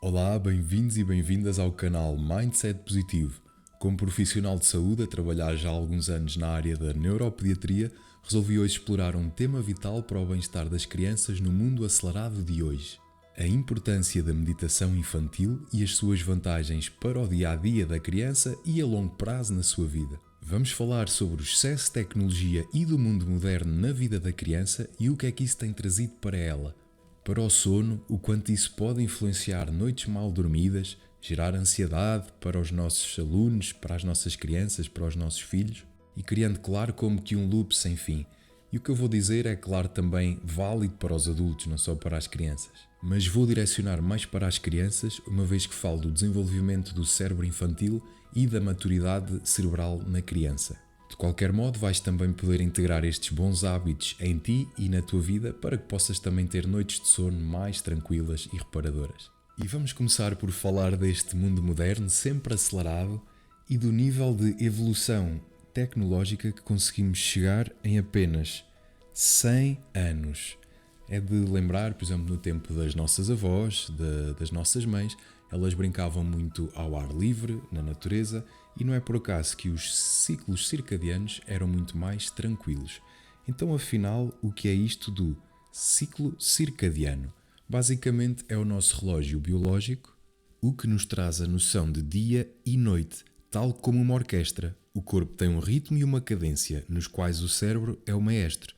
Olá, bem-vindos e bem-vindas ao canal Mindset Positivo. Como profissional de saúde a trabalhar já há alguns anos na área da neuropediatria, resolvi hoje explorar um tema vital para o bem-estar das crianças no mundo acelerado de hoje. A importância da meditação infantil e as suas vantagens para o dia-a-dia da criança e a longo prazo na sua vida. Vamos falar sobre o excesso de tecnologia e do mundo moderno na vida da criança e o que é que isso tem trazido para ela. Para o sono, o quanto isso pode influenciar noites mal dormidas, gerar ansiedade para os nossos alunos, para as nossas crianças, para os nossos filhos e criando, claro, como que um loop sem fim. E o que eu vou dizer é, claro, também válido para os adultos, não só para as crianças. Mas vou direcionar mais para as crianças, uma vez que falo do desenvolvimento do cérebro infantil e da maturidade cerebral na criança. De qualquer modo, vais também poder integrar estes bons hábitos em ti e na tua vida para que possas também ter noites de sono mais tranquilas e reparadoras. E vamos começar por falar deste mundo moderno, sempre acelerado, e do nível de evolução tecnológica que conseguimos chegar em apenas 100 anos. É de lembrar, por exemplo, no tempo das nossas avós, das nossas mães, elas brincavam muito ao ar livre, na natureza, e não é por acaso que os ciclos circadianos eram muito mais tranquilos. Então, afinal, o que é isto do ciclo circadiano? Basicamente é o nosso relógio biológico, o que nos traz a noção de dia e noite, tal como uma orquestra. O corpo tem um ritmo e uma cadência, nos quais o cérebro é o maestro.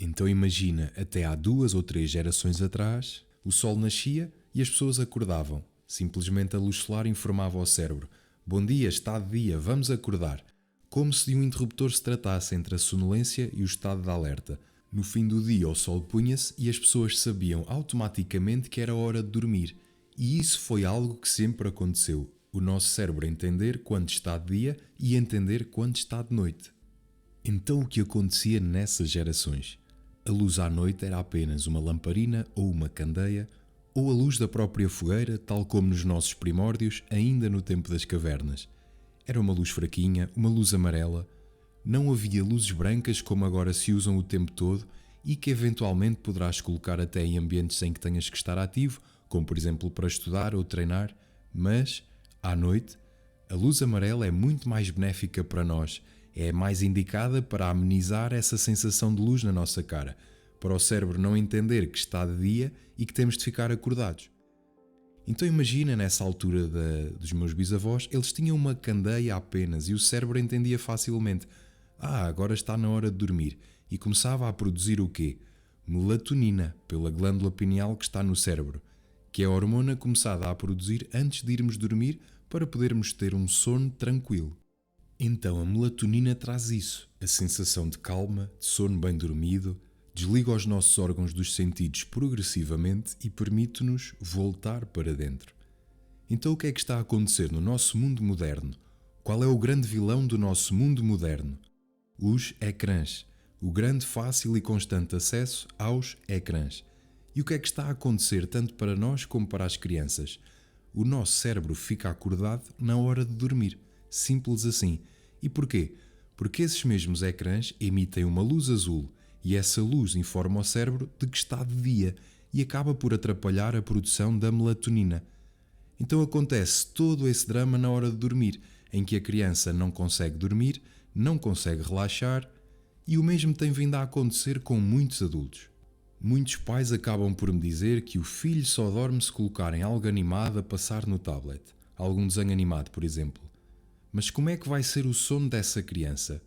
Então imagina, até há 2 ou 3 gerações atrás, o sol nascia e as pessoas acordavam. Simplesmente a luz solar informava ao cérebro: bom dia, está de dia, vamos acordar. Como se de um interruptor se tratasse entre a sonolência e o estado de alerta. No fim do dia o sol punha-se e as pessoas sabiam automaticamente que era hora de dormir. E isso foi algo que sempre aconteceu. O nosso cérebro entender quando está de dia e entender quando está de noite. Então o que acontecia nessas gerações? A luz à noite era apenas uma lamparina ou uma candeia, ou a luz da própria fogueira, tal como nos nossos primórdios, ainda no tempo das cavernas. Era uma luz fraquinha, uma luz amarela. Não havia luzes brancas como agora se usam o tempo todo e que eventualmente poderás colocar até em ambientes em que tenhas que estar ativo, como por exemplo para estudar ou treinar, mas, à noite, a luz amarela é muito mais benéfica para nós. É mais indicada para amenizar essa sensação de luz na nossa cara, para o cérebro não entender que está de dia e que temos de ficar acordados. Então imagina, nessa altura dos meus bisavós, eles tinham uma candeia apenas e o cérebro entendia facilmente: agora está na hora de dormir, e começava a produzir o quê? Melatonina, pela glândula pineal que está no cérebro, que é a hormona começada a produzir antes de irmos dormir para podermos ter um sono tranquilo. Então a melatonina traz isso, a sensação de calma, de sono bem dormido, desliga os nossos órgãos dos sentidos progressivamente e permite-nos voltar para dentro. Então o que é que está a acontecer no nosso mundo moderno? Qual é o grande vilão do nosso mundo moderno? Os ecrãs, o grande, fácil e constante acesso aos ecrãs. E o que é que está a acontecer tanto para nós como para as crianças? O nosso cérebro fica acordado na hora de dormir. Simples assim. E porquê? Porque esses mesmos ecrãs emitem uma luz azul e essa luz informa o cérebro de que está de dia e acaba por atrapalhar a produção da melatonina. Então acontece todo esse drama na hora de dormir, em que a criança não consegue dormir, não consegue relaxar, e o mesmo tem vindo a acontecer com muitos adultos. Muitos pais acabam por me dizer que o filho só dorme se colocarem algo animado a passar no tablet, algum desenho animado, por exemplo. Mas como é que vai ser o sono dessa criança?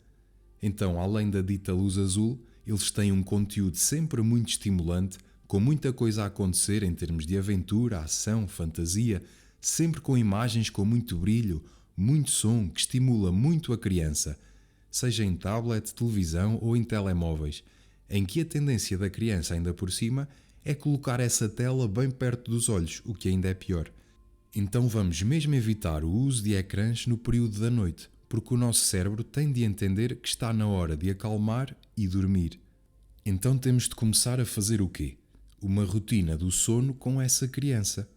Então, além da dita luz azul, eles têm um conteúdo sempre muito estimulante, com muita coisa a acontecer em termos de aventura, ação, fantasia, sempre com imagens com muito brilho, muito som, que estimula muito a criança, seja em tablet, televisão ou em telemóveis, em que a tendência da criança, ainda por cima, é colocar essa tela bem perto dos olhos, o que ainda é pior. Então vamos mesmo evitar o uso de ecrãs no período da noite, porque o nosso cérebro tem de entender que está na hora de acalmar e dormir. Então temos de começar a fazer o quê? Uma rotina do sono com essa criança.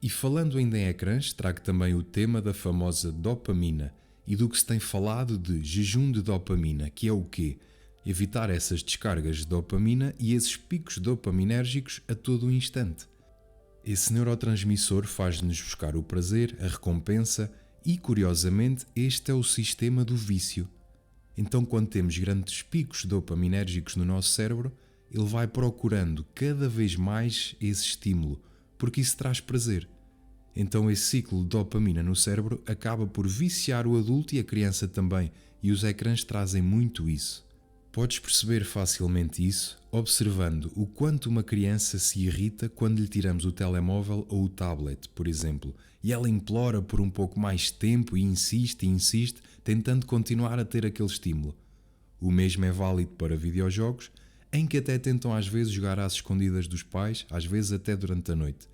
E falando ainda em ecrãs, trago também o tema da famosa dopamina e do que se tem falado de jejum de dopamina, que é o quê? Evitar essas descargas de dopamina e esses picos dopaminérgicos a todo o instante. Esse neurotransmissor faz-nos buscar o prazer, a recompensa e, curiosamente, este é o sistema do vício. Então, quando temos grandes picos dopaminérgicos no nosso cérebro, ele vai procurando cada vez mais esse estímulo, porque isso traz prazer. Então esse ciclo de dopamina no cérebro acaba por viciar o adulto e a criança também, e os ecrãs trazem muito isso. Podes perceber facilmente isso observando o quanto uma criança se irrita quando lhe tiramos o telemóvel ou o tablet, por exemplo, e ela implora por um pouco mais tempo e insiste, tentando continuar a ter aquele estímulo. O mesmo é válido para videojogos, em que até tentam às vezes jogar às escondidas dos pais, às vezes até durante a noite.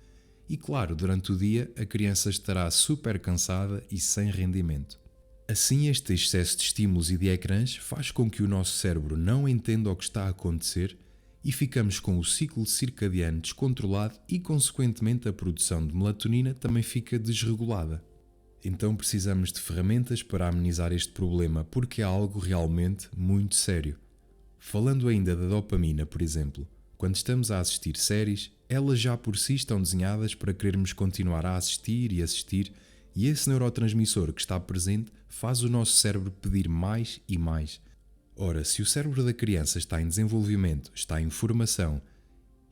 E claro, durante o dia a criança estará super cansada e sem rendimento. Assim, este excesso de estímulos e de ecrãs faz com que o nosso cérebro não entenda o que está a acontecer e ficamos com o ciclo circadiano descontrolado e, consequentemente, a produção de melatonina também fica desregulada. Então precisamos de ferramentas para amenizar este problema, porque é algo realmente muito sério. Falando ainda da dopamina, por exemplo, quando estamos a assistir séries, elas já por si estão desenhadas para querermos continuar a assistir, e esse neurotransmissor que está presente faz o nosso cérebro pedir mais e mais. Ora, se o cérebro da criança está em desenvolvimento, está em formação,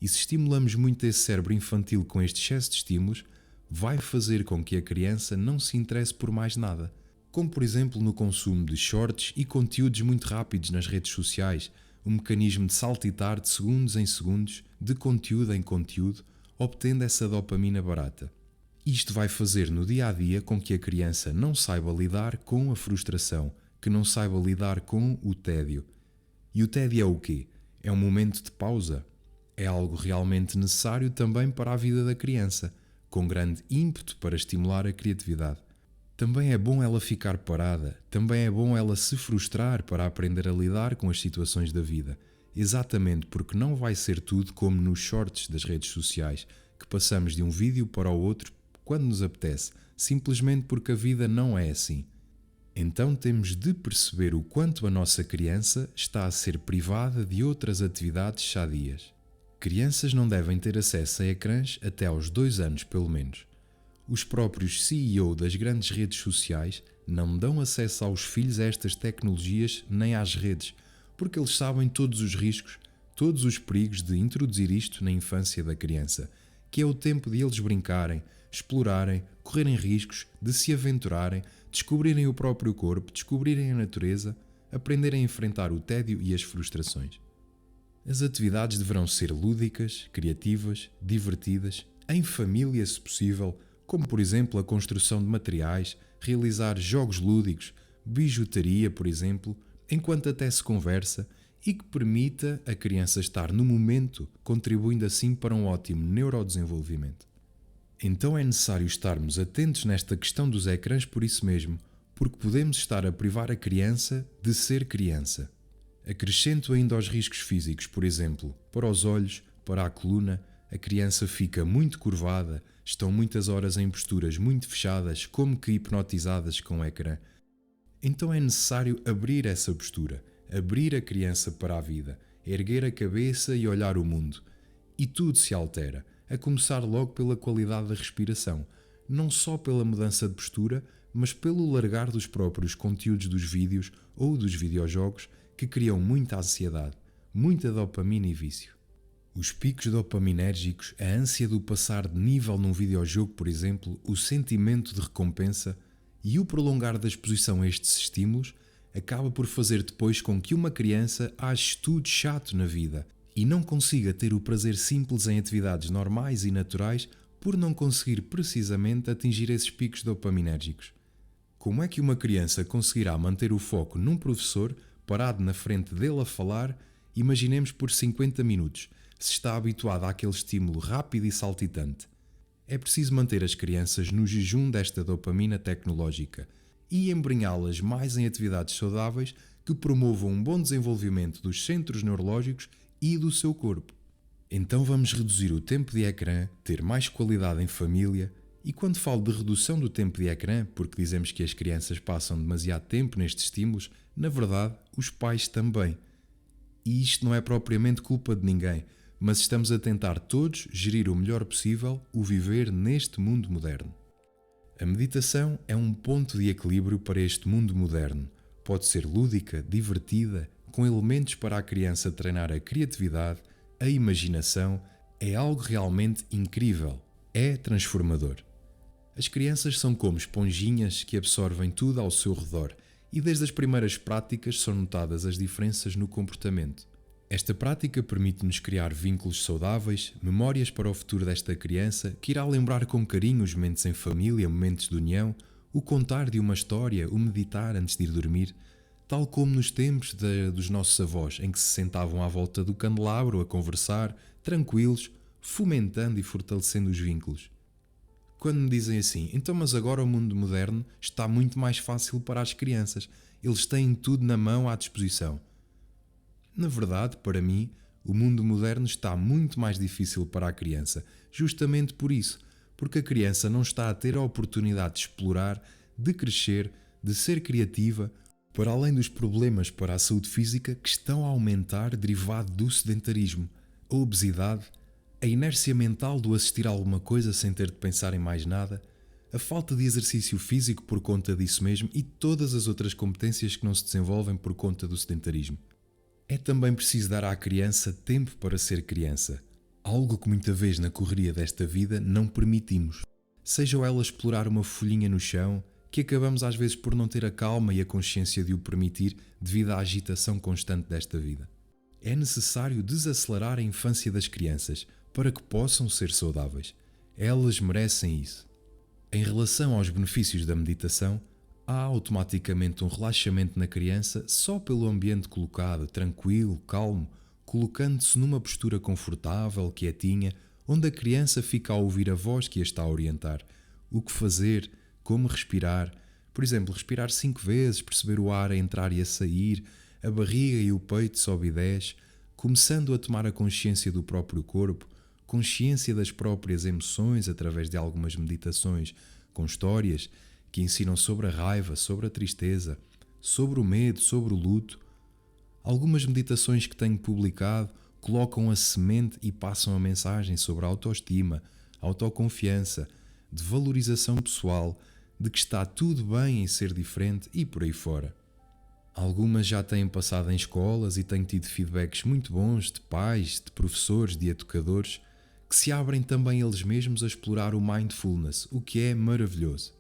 e se estimulamos muito esse cérebro infantil com este excesso de estímulos, vai fazer com que a criança não se interesse por mais nada. Como por exemplo no consumo de shorts e conteúdos muito rápidos nas redes sociais, um mecanismo de saltitar de segundos em segundos, de conteúdo em conteúdo, obtendo essa dopamina barata. Isto vai fazer no dia a dia com que a criança não saiba lidar com a frustração, que não saiba lidar com o tédio. E o tédio é o quê? É um momento de pausa. É algo realmente necessário também para a vida da criança, com grande ímpeto para estimular a criatividade. Também é bom ela ficar parada, também é bom ela se frustrar para aprender a lidar com as situações da vida, exatamente porque não vai ser tudo como nos shorts das redes sociais, que passamos de um vídeo para o outro quando nos apetece, simplesmente porque a vida não é assim. Então temos de perceber o quanto a nossa criança está a ser privada de outras atividades sadias. Crianças não devem ter acesso a ecrãs até aos 2 anos pelo menos. Os próprios CEO das grandes redes sociais não dão acesso aos filhos a estas tecnologias nem às redes, porque eles sabem todos os riscos, todos os perigos de introduzir isto na infância da criança, que é o tempo de eles brincarem, explorarem, correrem riscos, de se aventurarem, descobrirem o próprio corpo, descobrirem a natureza, aprenderem a enfrentar o tédio e as frustrações. As atividades deverão ser lúdicas, criativas, divertidas, em família se possível, como por exemplo a construção de materiais, realizar jogos lúdicos, bijutaria, por exemplo, enquanto até se conversa, e que permita a criança estar no momento, contribuindo assim para um ótimo neurodesenvolvimento. Então é necessário estarmos atentos nesta questão dos ecrãs por isso mesmo, porque podemos estar a privar a criança de ser criança. Acrescento ainda aos riscos físicos, por exemplo, para os olhos, para a coluna, a criança fica muito curvada, estão muitas horas em posturas muito fechadas, como que hipnotizadas com o ecrã. Então é necessário abrir essa postura, abrir a criança para a vida, erguer a cabeça e olhar o mundo. E tudo se altera, a começar logo pela qualidade da respiração, não só pela mudança de postura, mas pelo largar dos próprios conteúdos dos vídeos ou dos videojogos que criam muita ansiedade, muita dopamina e vício. Os picos dopaminérgicos, a ânsia do passar de nível num videojogo, por exemplo, o sentimento de recompensa e o prolongar da exposição a estes estímulos acaba por fazer depois com que uma criança ache tudo chato na vida e não consiga ter o prazer simples em atividades normais e naturais por não conseguir precisamente atingir esses picos dopaminérgicos. Como é que uma criança conseguirá manter o foco num professor parado na frente dele a falar, imaginemos por 50 minutos, se está habituada àquele estímulo rápido e saltitante? É preciso manter as crianças no jejum desta dopamina tecnológica e embrenhá-las mais em atividades saudáveis que promovam um bom desenvolvimento dos centros neurológicos e do seu corpo. Então vamos reduzir o tempo de ecrã, ter mais qualidade em família, e quando falo de redução do tempo de ecrã, porque dizemos que as crianças passam demasiado tempo nestes estímulos, na verdade, os pais também. E isto não é propriamente culpa de ninguém, mas estamos a tentar todos gerir o melhor possível o viver neste mundo moderno. A meditação é um ponto de equilíbrio para este mundo moderno. Pode ser lúdica, divertida, com elementos para a criança treinar a criatividade, a imaginação. É algo realmente incrível. É transformador. As crianças são como esponjinhas que absorvem tudo ao seu redor e desde as primeiras práticas são notadas as diferenças no comportamento. Esta prática permite-nos criar vínculos saudáveis, memórias para o futuro desta criança, que irá lembrar com carinho os momentos em família, momentos de união, o contar de uma história, o meditar antes de ir dormir, tal como nos tempos dos nossos avós, em que se sentavam à volta do candelabro a conversar, tranquilos, fomentando e fortalecendo os vínculos. Quando me dizem assim, então mas agora o mundo moderno está muito mais fácil para as crianças, eles têm tudo na mão à disposição. Na verdade, para mim, o mundo moderno está muito mais difícil para a criança, justamente por isso, porque a criança não está a ter a oportunidade de explorar, de crescer, de ser criativa, para além dos problemas para a saúde física que estão a aumentar derivado do sedentarismo, a obesidade, a inércia mental do assistir a alguma coisa sem ter de pensar em mais nada, a falta de exercício físico por conta disso mesmo e todas as outras competências que não se desenvolvem por conta do sedentarismo. É também preciso dar à criança tempo para ser criança, algo que muita vez na correria desta vida não permitimos. Seja ela explorar uma folhinha no chão, que acabamos às vezes por não ter a calma e a consciência de o permitir devido à agitação constante desta vida. É necessário desacelerar a infância das crianças para que possam ser saudáveis. Elas merecem isso. Em relação aos benefícios da meditação, há automaticamente um relaxamento na criança só pelo ambiente colocado, tranquilo, calmo, colocando-se numa postura confortável, quietinha, onde a criança fica a ouvir a voz que a está a orientar, o que fazer, como respirar, por exemplo, respirar 5 vezes, perceber o ar a entrar e a sair, a barriga e o peito sobe e desce, começando a tomar a consciência do próprio corpo, consciência das próprias emoções através de algumas meditações com histórias que ensinam sobre a raiva, sobre a tristeza, sobre o medo, sobre o luto. Algumas meditações que tenho publicado colocam a semente e passam a mensagem sobre a autoestima, autoconfiança, de valorização pessoal, de que está tudo bem em ser diferente e por aí fora. Algumas já têm passado em escolas e tenho tido feedbacks muito bons de pais, de professores, de educadores, que se abrem também eles mesmos a explorar o mindfulness, o que é maravilhoso.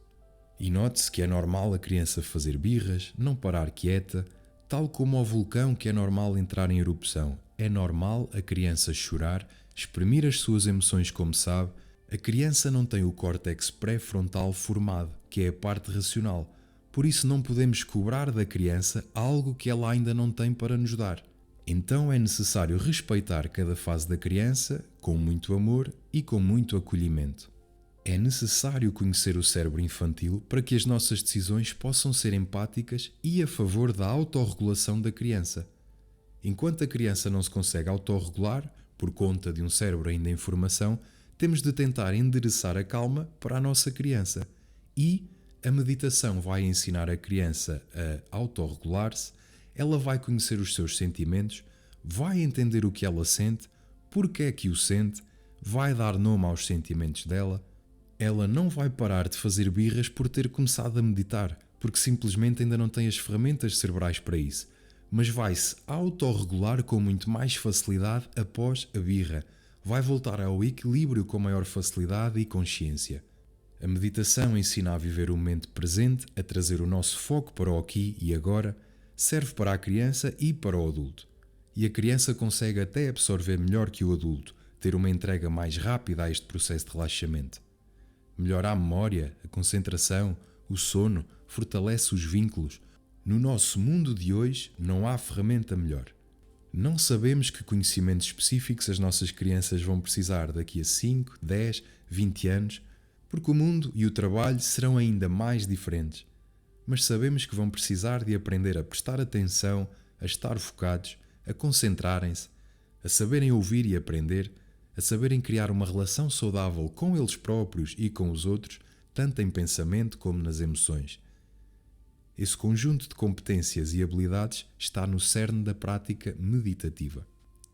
E note-se que é normal a criança fazer birras, não parar quieta, tal como ao vulcão que é normal entrar em erupção. É normal a criança chorar, exprimir as suas emoções como sabe. A criança não tem o córtex pré-frontal formado, que é a parte racional. Por isso não podemos cobrar da criança algo que ela ainda não tem para nos dar. Então é necessário respeitar cada fase da criança com muito amor e com muito acolhimento. É necessário conhecer o cérebro infantil para que as nossas decisões possam ser empáticas e a favor da autorregulação da criança. Enquanto a criança não se consegue autorregular, por conta de um cérebro ainda em formação, temos de tentar endereçar a calma para a nossa criança. E a meditação vai ensinar a criança a autorregular-se, ela vai conhecer os seus sentimentos, vai entender o que ela sente, porque é que o sente, vai dar nome aos sentimentos dela. Ela não vai parar de fazer birras por ter começado a meditar, porque simplesmente ainda não tem as ferramentas cerebrais para isso, mas vai-se autorregular com muito mais facilidade após a birra. Vai voltar ao equilíbrio com maior facilidade e consciência. A meditação ensina a viver o momento presente, a trazer o nosso foco para o aqui e agora, serve para a criança e para o adulto. E a criança consegue até absorver melhor que o adulto, ter uma entrega mais rápida a este processo de relaxamento. Melhora a memória, a concentração, o sono, fortalece os vínculos. No nosso mundo de hoje não há ferramenta melhor. Não sabemos que conhecimentos específicos as nossas crianças vão precisar daqui a 5, 10, 20 anos, porque o mundo e o trabalho serão ainda mais diferentes. Mas sabemos que vão precisar de aprender a prestar atenção, a estar focados, a concentrarem-se, a saberem ouvir e aprender, a saberem criar uma relação saudável com eles próprios e com os outros, tanto em pensamento como nas emoções. Esse conjunto de competências e habilidades está no cerne da prática meditativa.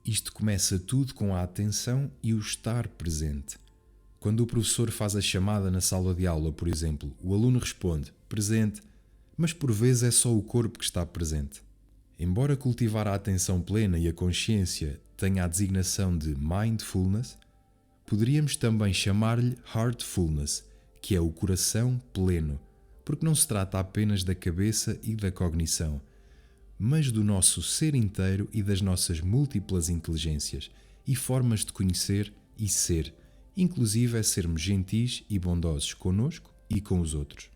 Isto começa tudo com a atenção e o estar presente. Quando o professor faz a chamada na sala de aula, por exemplo, o aluno responde presente, mas por vezes é só o corpo que está presente. Embora cultivar a atenção plena e a consciência tenha a designação de mindfulness, poderíamos também chamar-lhe heartfulness, que é o coração pleno, porque não se trata apenas da cabeça e da cognição, mas do nosso ser inteiro e das nossas múltiplas inteligências e formas de conhecer e ser, inclusive é sermos gentis e bondosos conosco e com os outros.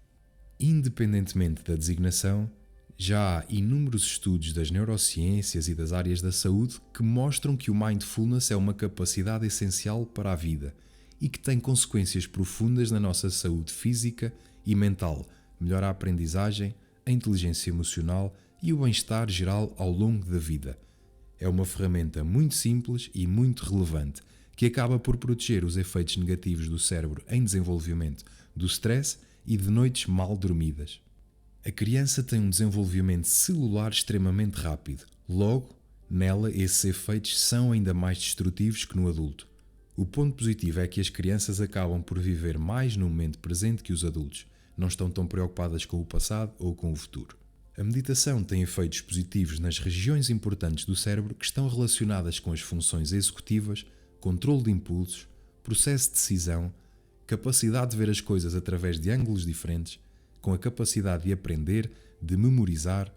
Independentemente da designação, já há inúmeros estudos das neurociências e das áreas da saúde que mostram que o mindfulness é uma capacidade essencial para a vida e que tem consequências profundas na nossa saúde física e mental, melhora a aprendizagem, a inteligência emocional e o bem-estar geral ao longo da vida. É uma ferramenta muito simples e muito relevante que acaba por proteger os efeitos negativos do cérebro em desenvolvimento, do stress e de noites mal dormidas. A criança tem um desenvolvimento celular extremamente rápido. Logo, nela esses efeitos são ainda mais destrutivos que no adulto. O ponto positivo é que as crianças acabam por viver mais no momento presente que os adultos. Não estão tão preocupadas com o passado ou com o futuro. A meditação tem efeitos positivos nas regiões importantes do cérebro que estão relacionadas com as funções executivas, controle de impulsos, processo de decisão, capacidade de ver as coisas através de ângulos diferentes, com a capacidade de aprender, de memorizar,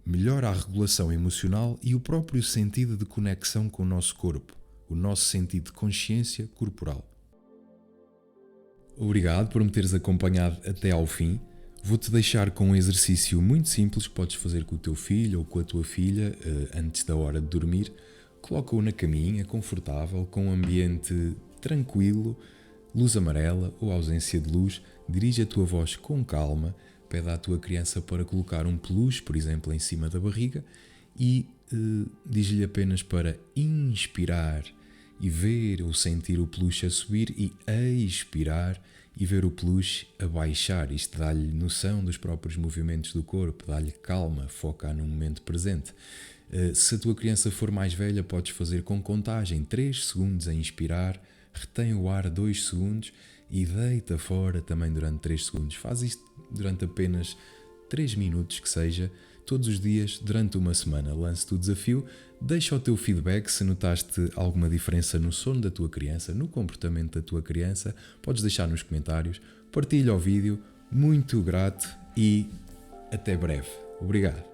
melhora a regulação emocional e o próprio sentido de conexão com o nosso corpo, o nosso sentido de consciência corporal. Obrigado por me teres acompanhado até ao fim. Vou-te deixar com um exercício muito simples que podes fazer com o teu filho ou com a tua filha antes da hora de dormir. Coloca-o na caminha, confortável, com um ambiente tranquilo, luz amarela ou ausência de luz. Dirige a tua voz com calma, pede à tua criança para colocar um peluche, por exemplo, em cima da barriga e diz-lhe apenas para inspirar e ver ou sentir o peluche a subir e expirar e ver o peluche a baixar. Isto dá-lhe noção dos próprios movimentos do corpo, dá-lhe calma, foca no momento presente. Se a tua criança for mais velha, podes fazer com contagem 3 segundos a inspirar, retém o ar 2 segundos e deita fora também durante 3 segundos. Faz isto durante apenas 3 minutos que seja, todos os dias, durante uma semana. Lance-te o desafio, deixa o teu feedback se notaste alguma diferença no sono da tua criança, no comportamento da tua criança. Podes deixar nos comentários, partilha o vídeo, muito grato e até breve. Obrigado.